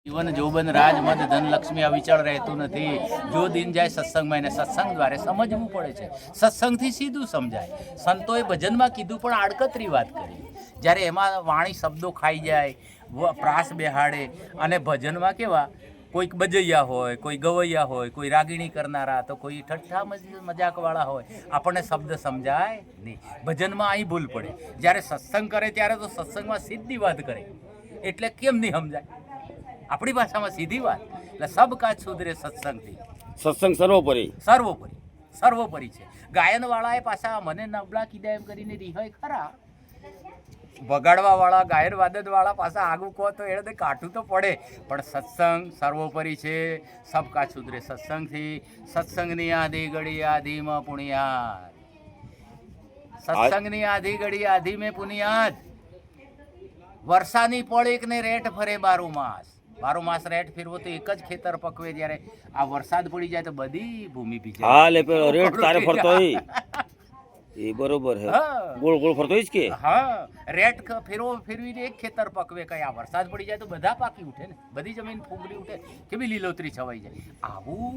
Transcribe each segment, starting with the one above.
જીવન જોબન રાજ મદ ધન લક્ષ્મી અવિચળ રહેતું નથી. જો દિન જાય સત્સંગમાં એને સત્સંગ દ્વારે સમજવું પડે છે. સત્સંગથી સીધું સમજાય. સંતોએ ભજનમાં કીધું પણ આડકતરી વાત કરી. જ્યારે એમાં વાણી શબ્દો ખાઈ જાય, પ્રાસ બેહાડે, અને ભજનમાં કેવા કોઈક બજૈયા હોય, કોઈ ગવૈયા હોય, કોઈ રાગીણી કરનારા, તો કોઈ ઠઠ્ઠા મજાકવાળા હોય. આપણને શબ્દ સમજાય નહીં. ભજનમાં અહીં ભૂલ પડે. જ્યારે સત્સંગ કરે ત્યારે તો સત્સંગમાં સીધી વાત કરે, એટલે કેમ નહીં સમજાય? આપણી ભાષામાં સીધી વાત. એટલે સબ કાજ સુધરે સત્સંગથી. સત્સંગ સર્વોપરી સર્વોપરી છે. ગાયનવાળાએ પાછા મને નબળા કીધા એમ કરીને રિહાય ખરા. વગાડવાવાળા, ગાયન વાદનવાળા પાછા આગું કહો તો એને કાઠું તો પડે, પણ સત્સંગ સર્વોપરી છે. સબ કાજ સુધરે સત્સંગથી. સત્સંગની આધી ઘડી આધીમાં પુણ્યાદ. સત્સંગની આધી ઘડી આધી મેં પુણ્યાદ. વર્ષાની પળ એકને રેટ ફરે 12 માસ. 12 માસ રેટ ફેરવો તો એક જ ખેતર પકવે. જ્યારે આ વરસાદ પડી જાય તો બધી ભૂમિ ભીજાય. હા લે પેલો રેટ તારે ફરતો હોય એ બરોબર હે. ગોળ ગોળ ફરતો હોય કે હા, રેટ ફેરવીને એક ખેતર પકવે. કઈ આ વરસાદ પડી જાય તો બધા પાકી ઉઠે ને, બધી જમીન ફૂગરી ઉઠે, કેવી લીલોતરી છવાઈ જાય. આવું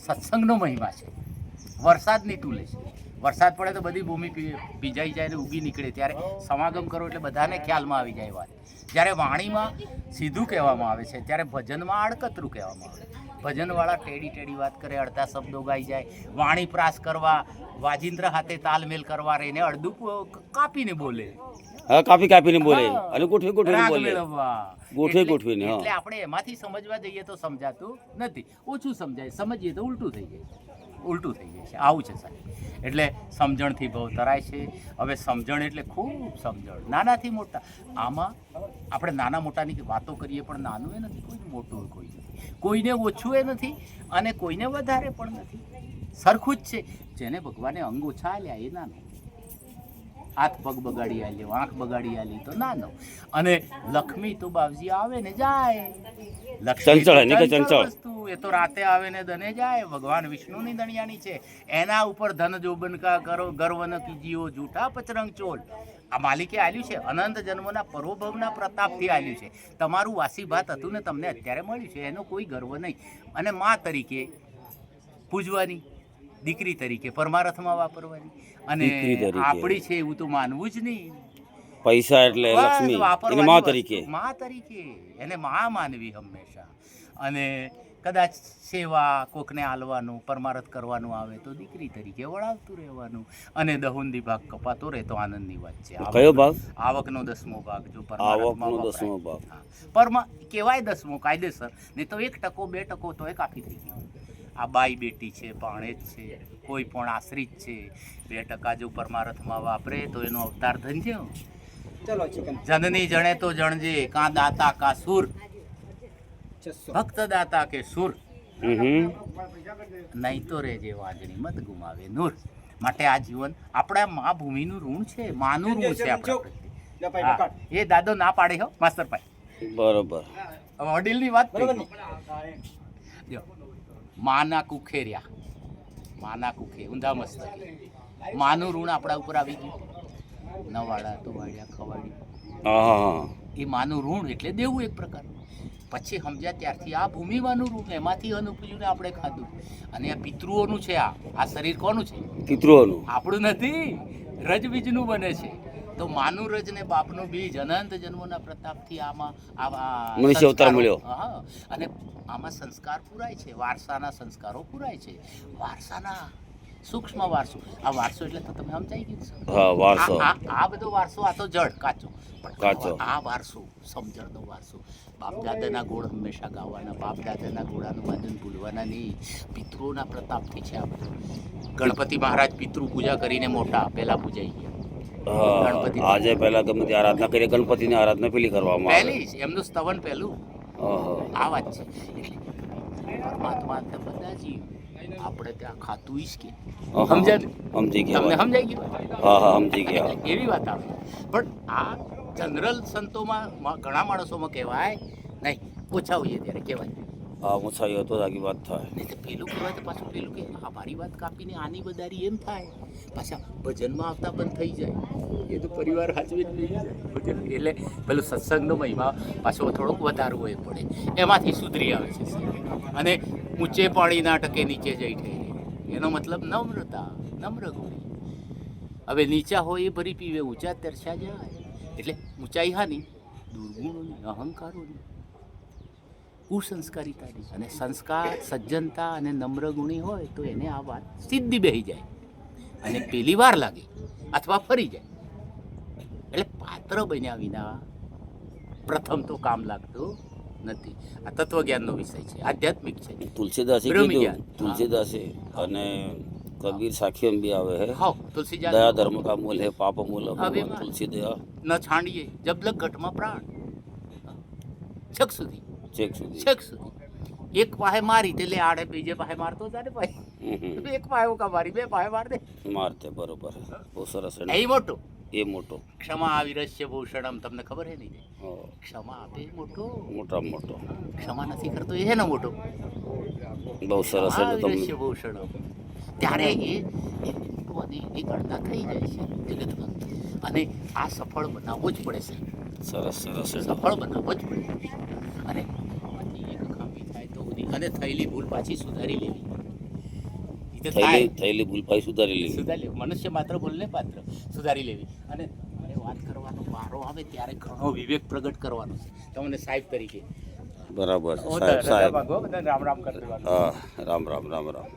સત્સંગનો મહિમા છે. વરસાદની તુલે છે. વરસાદ પડે તો બધી ભૂમિ ભીજાઈ જાય ને ઉગી નીકળે. ત્યારે સમાગમ કરો એટલે બધાને ખ્યાલમાં આવી જાય વાત. જ્યારે વાણીમાં સીધું કહેવામાં આવે છે, ત્યારે ભજનમાં આડકતરું કહેવામાં આવે. ભજનવાળા ટેડી વાત કરે, અડધા શબ્દો ગાઈ જાય. વાણી પ્રાસ કરવા, વાજિંદ્ર હાથે તાલમેલ કરવા રહીને અડધું કાપીને બોલે. હા, કાપીને બોલે અને ગોઠવીને બોલે. ગોઠવીને એટલે આપણે એમાંથી સમજવા જઈએ તો સમજાતું નથી, ઓછું સમજાય. સમજીએ તો ઉલટું થઈ જાય છે. આવું છે સાહેબ. એટલે સમજણથી ભવ તરાય છે. હવે સમજણ એટલે ખૂબ સમજણ, નાનાથી મોટા. આમાં આપણે નાના મોટાની વાતો કરીએ, પણ નાનું એ નથી, કોઈ મોટું કોઈ નથી, કોઈને ઓછું એ નથી અને કોઈને વધારે પણ નથી. સરખું જ છે. જેને ભગવાને અંગ ઓછા આલ્યા એ નાનો, હાથ પગ બગાડી આલ્યો, આંખ બગાડી આલી તો નાનો. અને લક્ષ્મી તો બાવજી આવે ને જાય. વસ્તુ એ તો રાતે આવે ને દને જાય. ભગવાન વિષ્ણુની દણિયાની છે. એના ઉપર ધન જોબન કા કરો, ગર્વ ન કીજીઓ જૂઠા પચરંગ ચોલ. આ માલિકે આલ્યું છે. અનંત જન્મોના પરોભવના પ્રતાપથી આલ્યું છે. તમારું વાસી ભાત હતું ને તમને અત્યારે મળ્યું છે, એનો કોઈ ગર્વ નહીં. અને મા તરીકે પૂજવાની, દીકરી તરીકે પરમારથમાં વાપરવાની, અને આપણી છે એવું તો માનવું જ નહીં. પૈસા એટલે લક્ષ્મી, એને મા તરીકે એને મા માનવી હંમેશા. અને કદાચ સેવા કોકને આલવાનું, પરમારથ કરવાનું આવે તો દીકરી તરીકે વળાવતું રહેવાનું. અને દહુંદી ભાગ કપાતો રહે તો આનંદની વાત છે. કયો ભાગ? આવકનો 10મો ભાગ. જો આવકનો 10મો ભાગ કેવાય 10મો કાયદેસર, નહીં તો 1% 2% તો એ કાફી થઈ ગયું. આ બાઈ બેટી છે, ભાણેજ છે, કોઈ પણ આશ્રિત છે, 2% જો પરમારથમાં વાપરે તો એનો અવતાર ધનજો. જનની જણે તો જણજે, કાં દાતા કા સુર, ભક્ત દાતા કે સુર, નહીં તો રેજે વાંજણી મત ગુમાવે નૂર. માટે આ જીવન આપણા મા ભૂમિનું ઋણ છે, માનું ઋણ છે આપણા. એ દાદો ના પાડે હો માસ્તર ભાઈ, બરોબર. વડીલની વાત માના કુખે રહ્યા, માના કુખે ઊંધા મસ્તકે માનું ઋણ આપણા ઉપર આવી ગયું. નવાડા તો વાળ્યા ખવાડ્યું, એ માનું ઋણ એટલે દેવું એક પ્રકારનું. પછી સમજ્યા ત્યારથી આ ભૂમિમાંનું ઋણ, એમાંથી અન્ન ઉપજ્યું ને આપણે ખાધું. અને આ પિતૃઓનું છે. આ શરીર કોનું છે? પિતૃઓનું, આપણું નથી. રજ બીજનું બને છે. તો માનું રજ ને બાપનું બીજ અનંત જન્મોના પ્રતાપથી આમાં મનુષ્ય અવતાર મળ્યો. હા, અને આમાં સંસ્કાર પૂરાય છે, વારસાના સંસ્કારો પૂરાય છે. વારસાના સૂક્ષ્મ વારસો. આ વારસો એટલે તો તમે સમજાઈ ગયું. આ બધો વારસો, આ તો જડ કાચો. આ વારસો સમજણનો વારસો. બાપ દાદાના ગુણ હંમેશા ગાવાના, બાપ દાદાના ગુણાનું વાદન ભૂલવાના નહીં. પિતૃઓના પ્રતાપથી છે આ બધું. ગણપતિ મહારાજ પિતૃ પૂજા કરીને મોટા પહેલા પૂજાઈ ગયા. ગણપતિ આજે પહેલા ગમે તે આરાધના કરીએ, ગણપતિની આરાધના પેલી કરવામાં પહેલી, એમનું સ્તવન પહેલું. આ વાત છે. પરમાત્મા બધા જીવ આપણે ત્યાં ખાતું ઈશ કે સમજી ગયા. એવી વાત આવે. પણ આ જનરલ સંતોમાં ઘણા માણસોમાં કહેવાય નહીં, ઓછા હોઈએ ત્યારે કહેવાય. હા મુસાઈ હતો આગી વાત થાય નહીં તો પેલું કહેવાય તો પાછું પેલું કે આ મારી વાત કાપીને આની બદારી એમ થાય પાછા ભજનમાં આવતા બંધ થઈ જાય એ તો પરિવાર હાચવી લઈ જાય ભજન એટલે પેલું સત્સંગનો મહિમા પાછો થોડોક વધારવો એ પડે એમાંથી સુધરી આવે છે અને ઊંચે પાણી ના ટકે નીચે જઈ ઠેરે એનો મતલબ નમ્રતા નમ્ર ગુણી હવે નીચા હોય એ ભરી પીવે ઊંચા તરસ્યા જાય એટલે ઊંચાઈ હાની દુર્ગુણોની અહંકારોની કુસંસ્કારિતાની અને સંસ્કાર સજ્જનતા અને નમ્ર ગુણી હોય તો એને આ વાત સીધી બેહી જાય અને પેલી વાર લાગે અથવા ફરી જાય એટલે પાત્ર બન્યા વિના પ્રથમ તો કામ લાગતું નથી આ તત્વજ્ઞાનનો વિષય છે આધ્યાત્મિક છે તુલસીદાસે બ્રહ્મ કીધું જ્ઞાન. તુલસીદાસે અને કબીર સાખી બી આવે હે હા તુલસી દયા ધર્મ કા મૂલ હે પાપ મૂલ અભિમાન. તુલસી દયા ન છાંડીએ જબલક ઘટમાં પ્રાણ છક સુધી ચેક સુધી છેક સુધી એક પાહે મારી તે લે આડે બીજે પાહે મારતો જાને ભાઈ એક પાહે કા મારી બે પાહે માર દે મારતે બરોબર બહુ સરસ એ મોટો એ મોટો ક્ષમા આવિરસ્ય ભૂષણમ તમને ખબર હે નહીં હો, ક્ષમા આપે એ મોટો મોટામાં મોટો ક્ષમા નથી કરતો એ હેનો મોટો બહુ સરસ એટલે આવિરસ્ય તમને ભૂષણમ ત્યારે એ મોટો અને એ ગણતા થઈ જાય છે જગતમાં અને આ સફળ બનાવવો જ પડે છે સરસ સરસ એટલે સફળ બનાવવો જ પડે અને પછી એક ખામી થાય તો અને થયેલી ભૂલ પાછી સુધારી લેવી ઈ તો થાય. થયેલી ભૂલ પાછી સુધારી લેવી સુધારી લેવી મનુષ્ય માત્ર ભૂલને પાત્ર સુધારી લેવી અને મારે વાત કરવાનો વારો આવે ત્યારે ઘણો વિવેક પ્રગટ કરવાનો છે તમને સાહેબ તરીકે બરાબર છે હું સાહેબ તો સાહેબ રજા માંગો, બધાને રામ રામ કરી દેવાનું હા રામ રામ રામ રામ